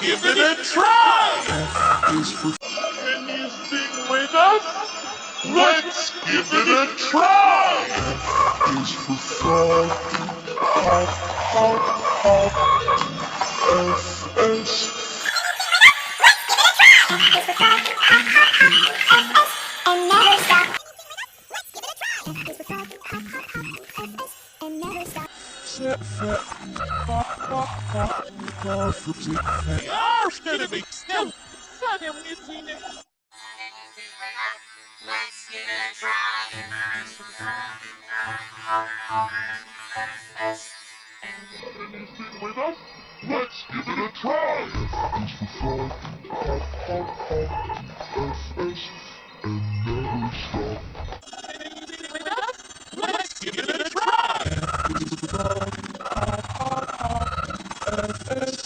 give it a try. Can you sing with us? Let's give it a try. F is for frog. Hop, hop, hop. FS. And never stop. Let's give it a try. And never stop. Set fat. Hop, hop, hop. You're gonna be still. Son, I'm missing it. Let's give it a try. Anything with us? Let's give it a try. F is for frog. Hop, hop, hop. FS. And never stop. Anything with us? Let's give it a try. F is for frog. Hop, hop, hop. FS.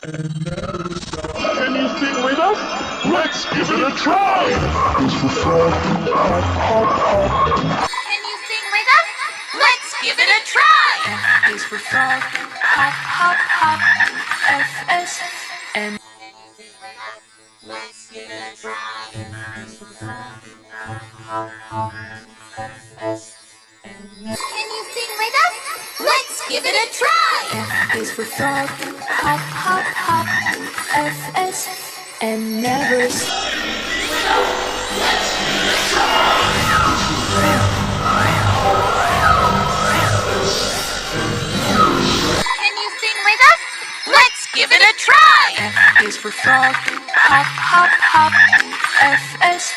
And never stop. Can you sing with us? Let's give it a try. F is for frog. Hop, hop, hop. Can you sing with us? Let's give it a try. F is for frog, hop, hop, hop. FS and Let's give it a try. Can you sing with us? Let's give it a try. F is for frog, hop, hop, hop. FS and never stop. Can you sing with us? Let's give it a try. F is for frog, hop, hop, hop. FS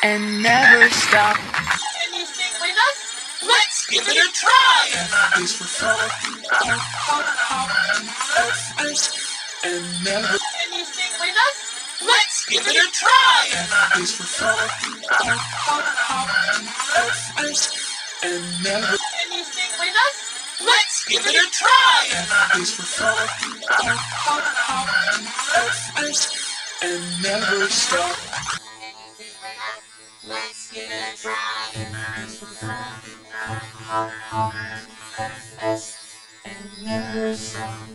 and never stop. Can you sing with us? Let's give it a try. F is for frog, hop, hop, hop. FS and never. Can you sing with us? Let's give it a try. F is for frog, hop, hop, hop. FS and never. Can you sing with us? Let's give it a try. F is for frog, hop, hop, hop. FS and never stop. Let's give it a try. And never stop.